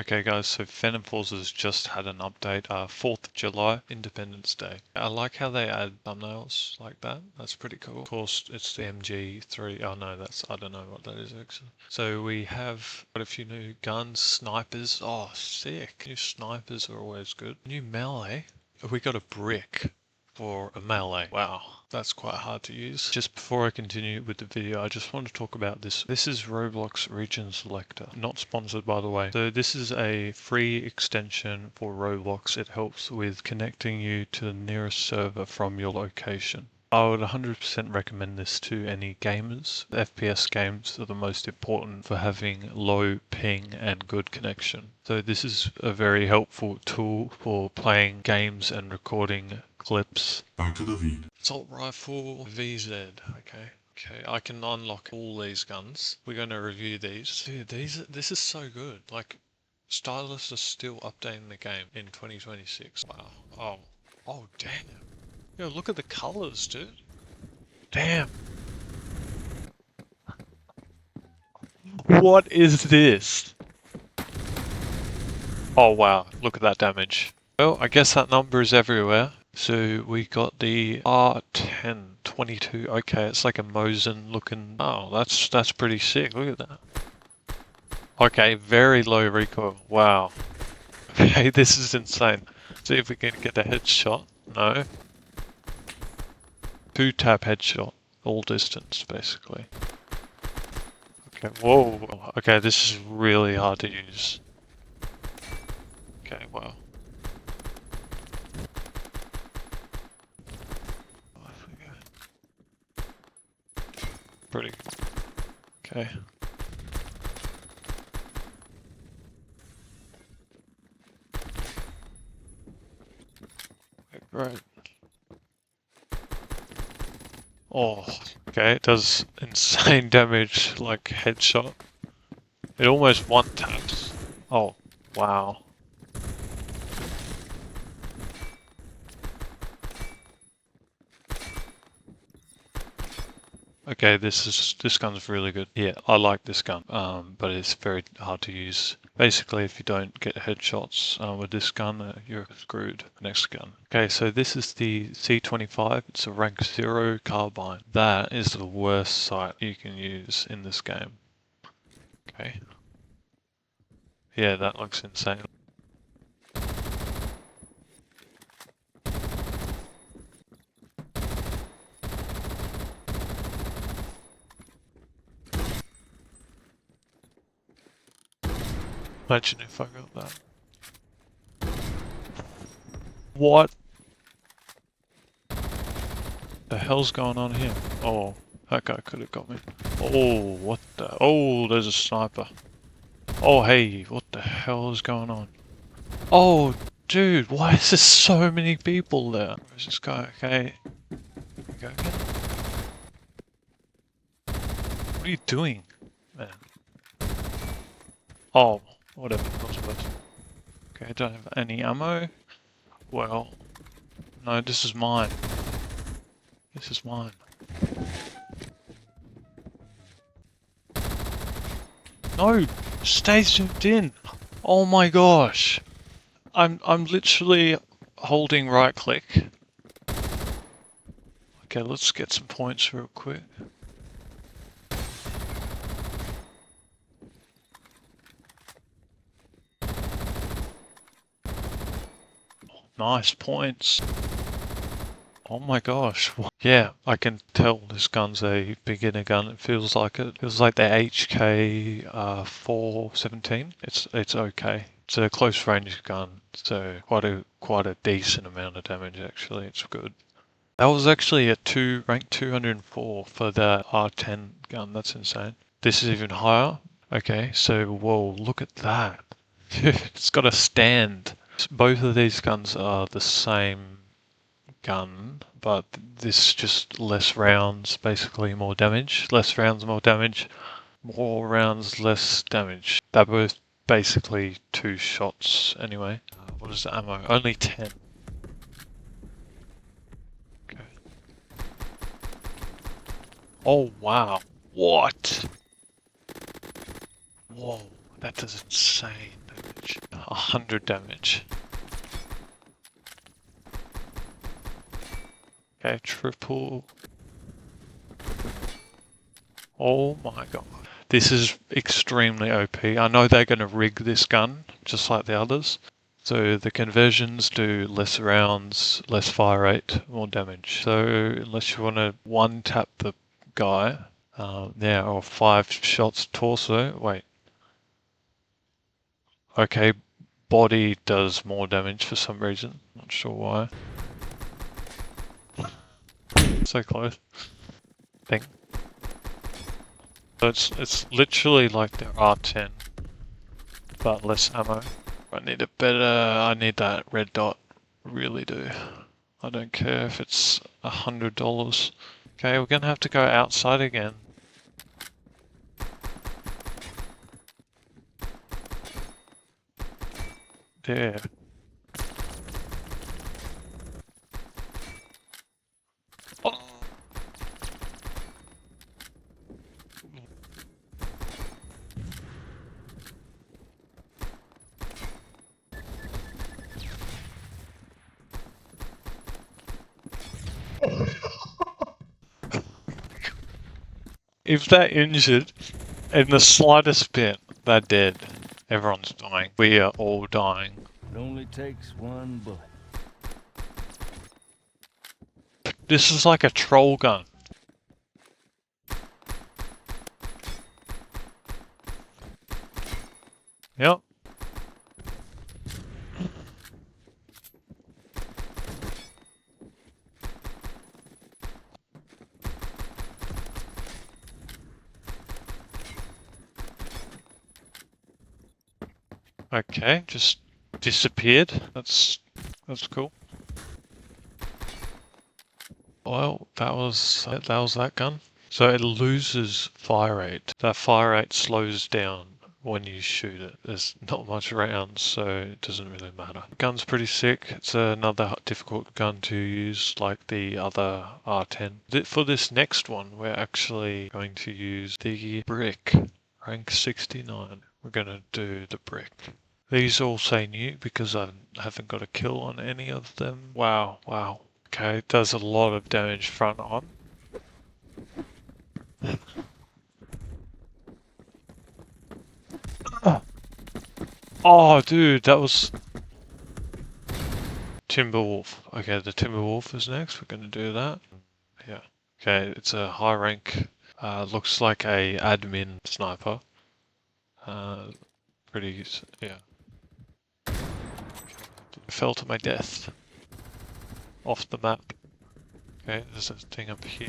Okay guys, so Phantom Forces just had an update, 4th of July, Independence Day. I like how they add thumbnails like that, that's pretty cool. Of course, it's the MG3, oh no, I don't know what that is actually. So we have quite a few new guns, snipers, oh sick. New snipers are always good. New melee, we got a brick for a melee. Wow, that's quite hard to use. Just before I continue with the video, I just want to talk about this. This is Roblox Region Selector, not sponsored by the way. So this is a free extension for Roblox. It helps with connecting you to the nearest server from your location. I would 100% recommend this to any gamers. FPS games are the most important for having low ping and good connection. So this is a very helpful tool for playing games and recording clips. Back to the feed. Assault rifle VZ, okay. Okay, I can unlock all these guns. We're going to review these. Dude, this is so good. Like, stylists are still updating the game in 2026. Wow. Oh, damn. Yo, look at the colors, dude. Damn. What is this? Oh, wow. Look at that damage. Well, I guess that number is everywhere. So we got the R1022. Okay, it's like a Mosin looking. Oh, that's pretty sick. Look at that. Okay, very low recoil. Wow. Okay, this is insane. See if we can get a headshot. No. 2-tap headshot. All distance, basically. Okay, whoa. Okay, this is really hard to use. Okay, wow. Pretty. Okay. Right. Oh, okay, it does insane damage, like headshot. It almost one-taps. Oh, wow. Okay, this gun's really good. Yeah, I like this gun, but it's very hard to use. Basically, if you don't get headshots with this gun, you're screwed. Next gun. Okay, so this is the C25. It's a rank 0 carbine. That is the worst sight you can use in this game. Okay. Yeah, that looks insane. Imagine if I got that. What the hell's going on here? Oh, that guy could have got me. Oh, what the? Oh, there's a sniper. Oh, hey, what the hell is going on? Oh, dude, why is there so many people there? Where's this guy? Okay. Go again. What are you doing, man? Oh, whatever. Not so bad. Okay, I don't have any ammo. Well, no, this is mine. This is mine. No, stay zoomed in. Oh my gosh. I'm literally holding right click. Okay, let's get some points real quick. Nice points. Oh my gosh. Yeah, I can tell this gun's a beginner gun. It feels like it. It feels like the HK 417. It's okay. It's a close range gun, so quite a decent amount of damage actually. It's good. That was actually a rank 204 for the R10 gun. That's insane. This is even higher. Okay, so whoa, look at that. It's got a stand. Both of these guns are the same gun, but this just less rounds, basically more damage. Less rounds, more damage. More rounds, less damage. They're both basically 2 shots anyway. What is the ammo? Only 10. Okay. Oh wow. What? Whoa, that does insane damage. 100 damage. Okay, triple. Oh my god. This is extremely OP. I know they're going to rig this gun, just like the others. So the conversions do less rounds, less fire rate, more damage. So unless you want to one-tap the guy, yeah, or 5 shots torso. Wait. Okay, body does more damage for some reason. Not sure why. So close. Thing. So it's literally like the R10, but less ammo. I need I need that red dot. Really do. I don't care if it's $100. Okay, we're gonna have to go outside again. Yeah. Oh. If they're injured in the slightest bit, they're dead. Everyone's dying. We are all dying. It only takes one bullet. This is like a troll gun. Yep. Okay, just disappeared. That's cool. Well, that was that gun. So it loses fire rate. That fire rate slows down when you shoot it. There's not much rounds, so it doesn't really matter. Gun's pretty sick. It's another difficult gun to use, like the other R10. For this next one, we're actually going to use the brick, rank 69. We're gonna do the brick. These all say new because I haven't got a kill on any of them. Wow, wow. Okay, it does a lot of damage front on. Oh, dude, that was Timberwolf. Okay, the Timberwolf is next. We're going to do that. Yeah. Okay, it's a high rank. Looks like a admin sniper. Pretty, yeah. Fell to my death. Off the map. Okay, there's a thing up here.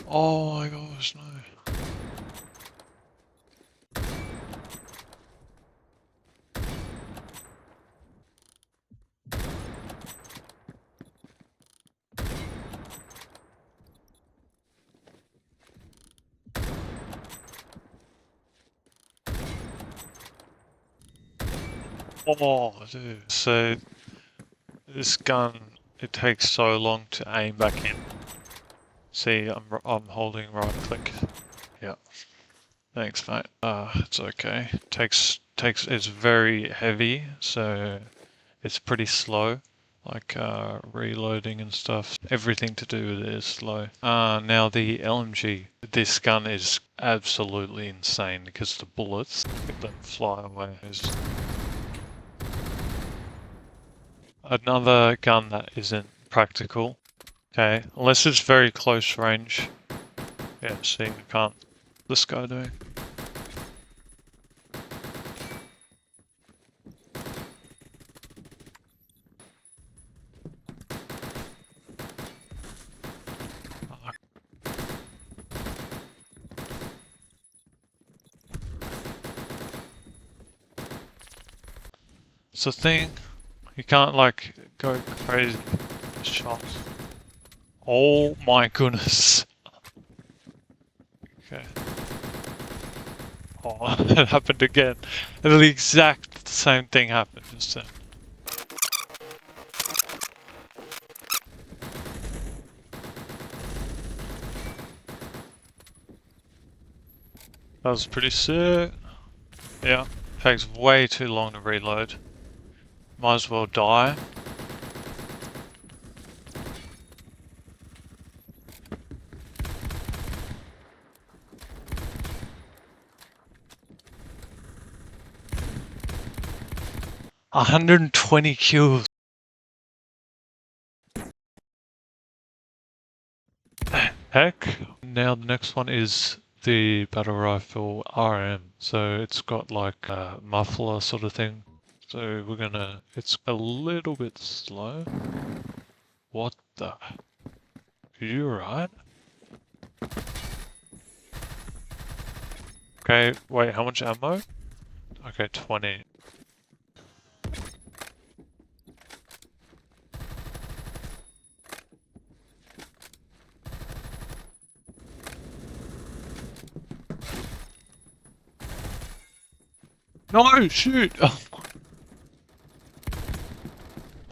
Oh my gosh, no. Oh, dude. So, this gun, it takes so long to aim back in. See, I'm holding right click. Yeah. Thanks, mate. It's okay. It's very heavy, so it's pretty slow. Like, reloading and stuff. Everything to do with it is slow. Now the LMG. This gun is absolutely insane because the bullets, if they fly away, is another gun that isn't practical. Okay, unless it's very close range. Yeah, see, I can't. This guy doing. It's a thing. You can't like go crazy with shots. Oh my goodness. Okay. Oh, it happened again. The exact same thing happened just then. That was pretty sick. Yeah, takes way too long to reload. Might as well die. $120 kills. Heck. Now the next one is the battle rifle RM. So it's got like a muffler sort of thing. So we're gonna, it's a little bit slow. What the? You right? Okay, wait, how much ammo? Okay, 20. No, shoot!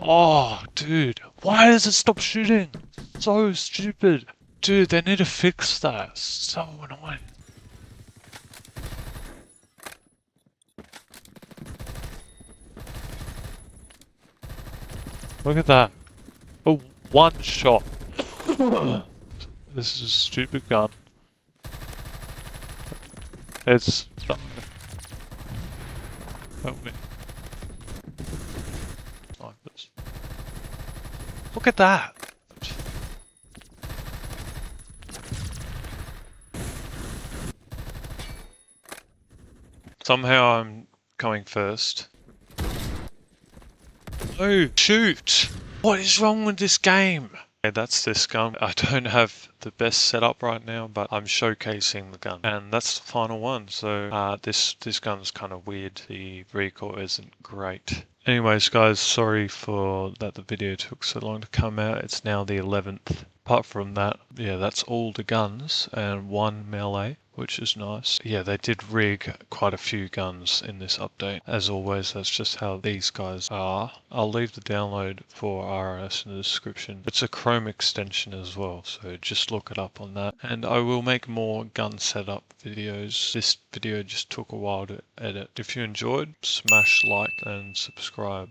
Oh, dude, why does it stop shooting? So stupid. Dude, they need to fix that. So annoying. Look at that. A one shot. This is a stupid gun. It's... Help me. Snipers. Look at that. Somehow I'm coming first. Oh, shoot! What is wrong with this game? Okay, that's this gun. I don't have the best setup right now, but I'm showcasing the gun. And that's the final one. So this gun's kind of weird. The recoil isn't great. Anyways, guys, sorry for that the video took so long to come out. It's now the 11th. Apart from that, yeah, that's all the guns and one melee, which is nice. Yeah, they did rig quite a few guns in this update. As always, that's just how these guys are. I'll leave the download for RS in the description. It's a Chrome extension as well, so just look it up on that. And I will make more gun setup videos. This video just took a while to edit. If you enjoyed, smash like and subscribe.